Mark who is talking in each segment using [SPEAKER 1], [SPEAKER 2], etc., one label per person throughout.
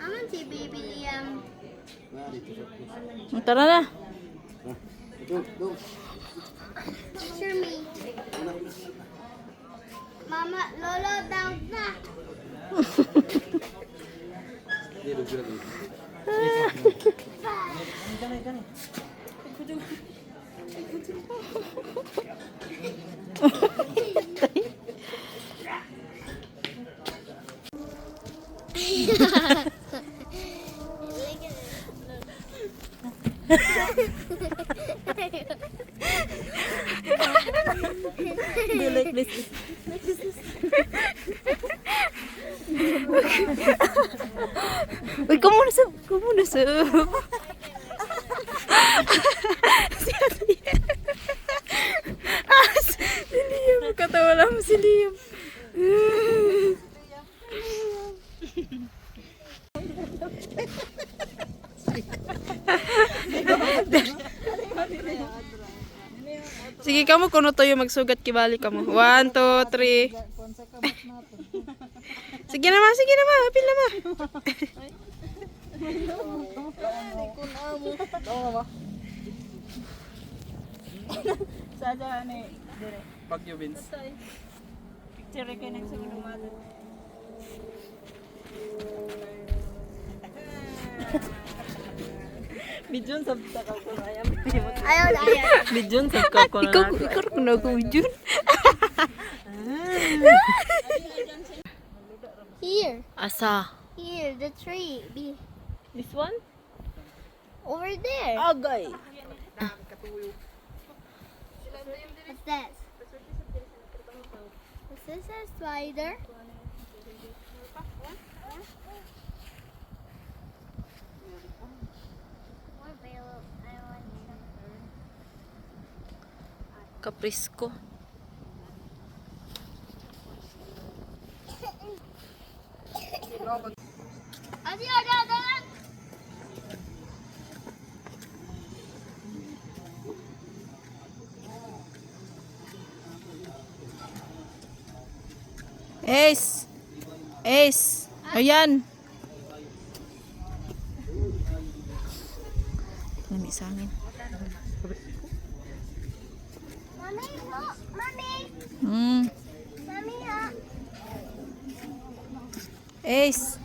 [SPEAKER 1] Aman si Baby Liam.
[SPEAKER 2] Tara na.
[SPEAKER 1] Picture me. Mama, Lolo, down na.
[SPEAKER 2] Do you like this? Uy, kamu nasab. Si Liam. Katawa lang mo si Liam. Sige kamu kuno tayo magsugat kibali kamu. 1, 2, 3. Sige na ma, apil na ma.
[SPEAKER 3] Saja ni dire.
[SPEAKER 4] Bagyo Vince.
[SPEAKER 3] Picture kay nang sa gulumado. Bidyon sa taka ko ayam.
[SPEAKER 1] Ayaw na, ayaw.
[SPEAKER 3] Bidyon sa ka ko.
[SPEAKER 2] Ikaw kuno ko Jun.
[SPEAKER 1] Here,
[SPEAKER 2] Asa?
[SPEAKER 1] here, the tree.
[SPEAKER 3] This one?
[SPEAKER 1] Over there.
[SPEAKER 3] Agay.
[SPEAKER 1] What's this? Is this a spider?
[SPEAKER 2] Kaprisko.
[SPEAKER 1] Ada.
[SPEAKER 2] Ace. Ayan. Lami sa amin.
[SPEAKER 1] Mommy, look. Mommy. Mommy,
[SPEAKER 2] Ace.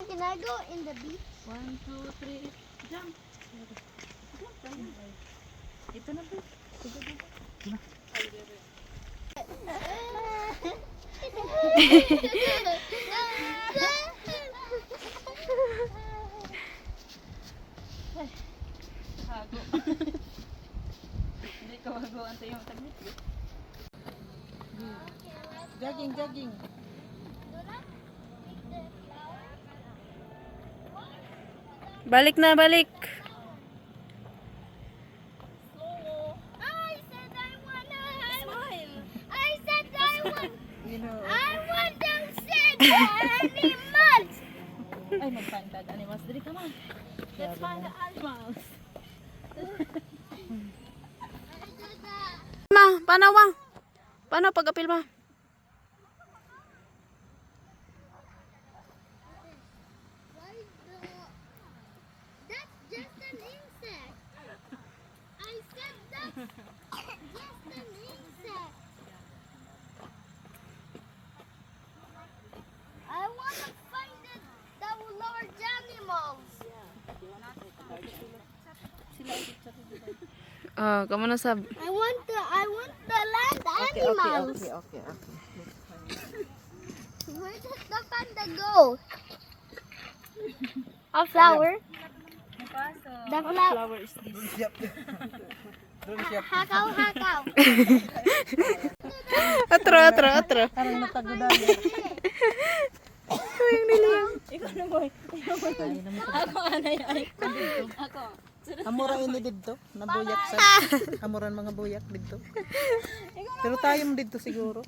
[SPEAKER 1] Can I go in the beach?
[SPEAKER 3] 1, 2, 3. Jump. Ito na ba? Hago. Hindi ka hago ang tayo taglit. Jogging.
[SPEAKER 2] Balik na, balik.
[SPEAKER 1] I said I wanna smile. I said I want.
[SPEAKER 3] You know,
[SPEAKER 1] I want to see the animals.
[SPEAKER 3] ay mag-find that animals. Dali, come on. Let's find the animals.
[SPEAKER 2] Ma, paano pag-apil ma?
[SPEAKER 1] That's just an insect. I said that's just an insect. I want to find the large animals.
[SPEAKER 2] Kamu na sab.
[SPEAKER 1] I want the land animals.
[SPEAKER 3] Okay.
[SPEAKER 1] Where does the panda go? A flower. The flower.
[SPEAKER 3] Flower is this.
[SPEAKER 1] Hakaw.
[SPEAKER 2] Atro.
[SPEAKER 3] Parang natagudan.
[SPEAKER 2] Ikaw yung niliyan.
[SPEAKER 3] Ikaw na boy. Ako anay. Ako. Amura ini dito, nabuyak sa. Amuran mga buyak dito. Pero tayo mo dito siguro.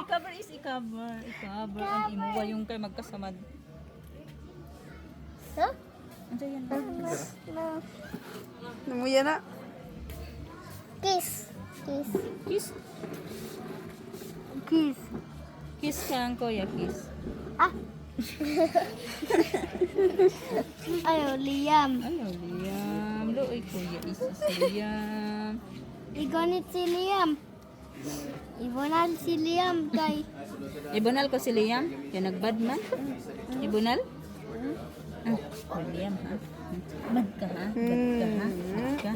[SPEAKER 3] I-cover is i-cover. I-cover. Ang imuwa yung kay magkasamad.
[SPEAKER 1] Huh?
[SPEAKER 3] Ano yan?
[SPEAKER 1] No.
[SPEAKER 2] Namuya na.
[SPEAKER 1] Kiss. Kiss.
[SPEAKER 3] Kiss.
[SPEAKER 1] Kiss.
[SPEAKER 3] Kiss ka ang kuya, kiss.
[SPEAKER 1] Ah. Ayo, Liam.
[SPEAKER 3] Ayaw, Liam. Loy, kuya, isa si Liam.
[SPEAKER 1] Igonit si Liam. Ibonal si Liam kay.
[SPEAKER 3] Ibunal ko si Liam. Kaya nagbad man. Ibunal? Ah, Liam ha? Bad ka ha? Bad ka ha? Bad ka?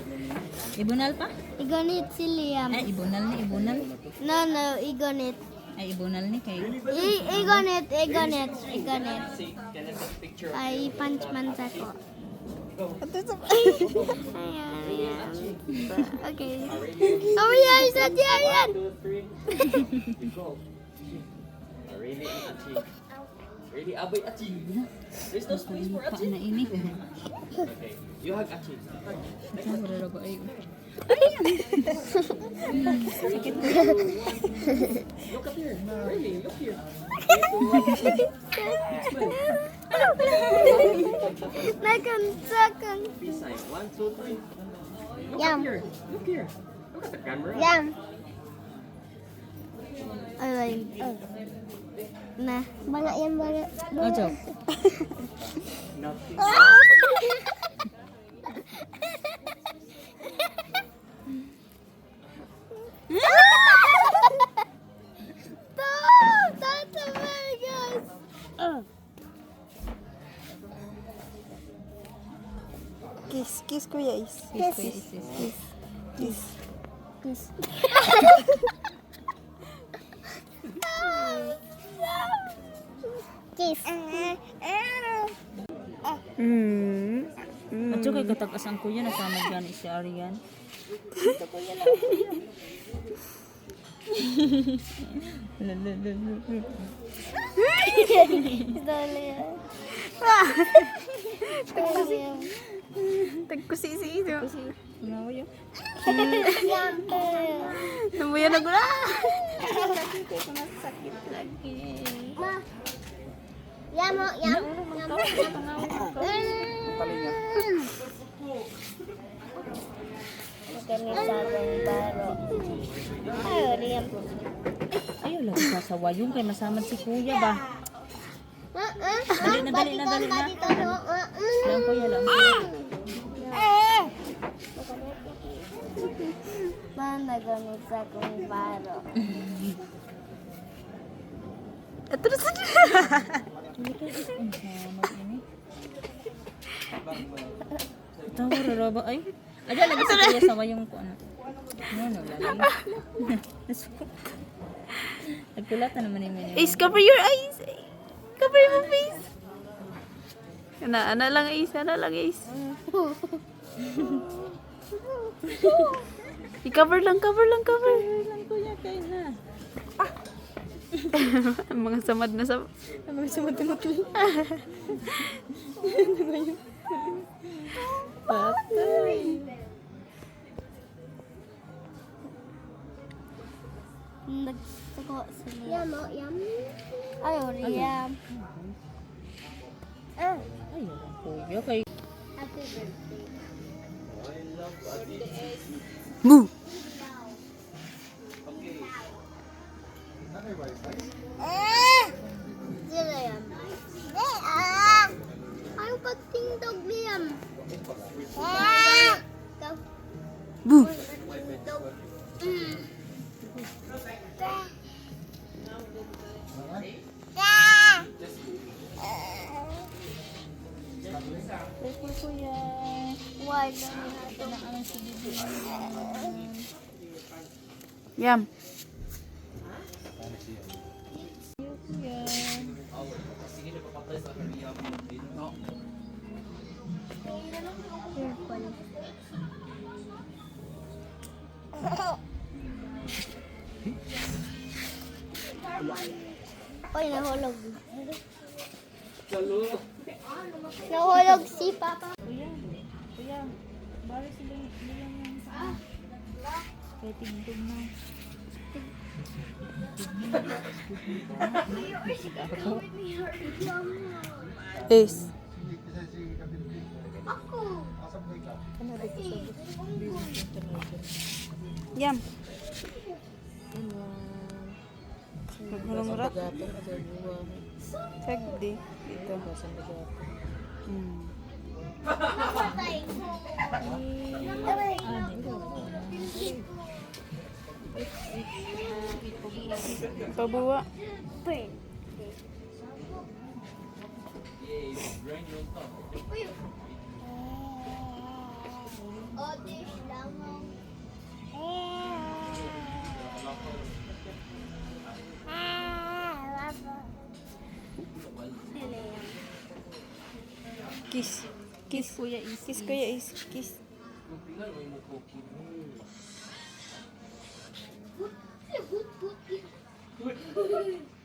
[SPEAKER 3] Ibunal pa?
[SPEAKER 1] Igonit si Liam.
[SPEAKER 3] Ay, ibunal ni, ibunal.
[SPEAKER 1] No, igonit.
[SPEAKER 3] Ay, ibunal ni kay.
[SPEAKER 1] Igonit. Ay, punch man sa ko. Okay. Oh yeah, isa diyan.
[SPEAKER 4] Really, Aboy Achi. There's no space for
[SPEAKER 3] Pa
[SPEAKER 4] Achi.
[SPEAKER 3] na ini.
[SPEAKER 4] Okay, you hug Achi.
[SPEAKER 3] Ito, wala ba ay.
[SPEAKER 4] Look up here. Really, look here.
[SPEAKER 1] Nakansakan.
[SPEAKER 4] Peace sign. 1, 2, 3. Look
[SPEAKER 1] Yum.
[SPEAKER 4] up here. Look here. Look at the camera.
[SPEAKER 1] Yum. Ay, nah, banyak yang banyak.
[SPEAKER 3] Ojo.
[SPEAKER 4] Nothing.
[SPEAKER 1] That's very good.
[SPEAKER 2] Kiss kuya is. Kiss.
[SPEAKER 1] Kiss. Kiss.
[SPEAKER 3] At kay katakas ang kuya, nasama dyan si Arian.
[SPEAKER 2] Tagkusisi ito.
[SPEAKER 3] Ano yun?
[SPEAKER 2] Namuya na gula.
[SPEAKER 1] Ma. Yamo.
[SPEAKER 3] Ayaw lang sasawa yung kay masamad si kuya ba? Dali na. Lang kuya lang.
[SPEAKER 1] Mana ganit sa kong baro.
[SPEAKER 2] Ito na sa
[SPEAKER 3] Tawa raraba ay. Ada lagi si kuya sawa yung ko ano. Ano lagi. Nagkulatan naman yung
[SPEAKER 2] Ace, cover your eyes. Cover your face. Ana lang Ace. I-cover lang.
[SPEAKER 3] lang kuya kay na.
[SPEAKER 2] Ang mga samad na sa...
[SPEAKER 3] Ano sa matulog? Patay.
[SPEAKER 1] Nagsuko sila. Yam. Ayaw, Liam.
[SPEAKER 3] Ayaw lang kuya kay.
[SPEAKER 1] Happy birthday.
[SPEAKER 2] Moo!
[SPEAKER 1] Sila Liam. Ayaw pagtindog, Liam.
[SPEAKER 2] Boo!
[SPEAKER 3] Pray for kuya.
[SPEAKER 1] Why?
[SPEAKER 3] Naalang si Bibi.
[SPEAKER 2] Yam.
[SPEAKER 3] Kuya.
[SPEAKER 4] Sige na papatay sa kanya. No.
[SPEAKER 1] Oy, nahulog.
[SPEAKER 4] Salo.
[SPEAKER 1] Nahulog si Papa.
[SPEAKER 3] Kuya. Kuya. Bari si Liam yan sa kaya tingtong na.
[SPEAKER 2] Ace.
[SPEAKER 1] Ako.
[SPEAKER 2] Yam. Naghalong rat. Sagdi. Dito.
[SPEAKER 1] Patay ko.
[SPEAKER 2] Pabuwa.
[SPEAKER 1] Burn.
[SPEAKER 4] Yay, brain yung to.
[SPEAKER 1] Oh, this lamang.
[SPEAKER 2] Kiss. Kiss.
[SPEAKER 3] Kuya is.
[SPEAKER 2] Kiss kuya is. Kiss.
[SPEAKER 4] Kung tingnan mo yung mukha ko.
[SPEAKER 1] Good, good, good.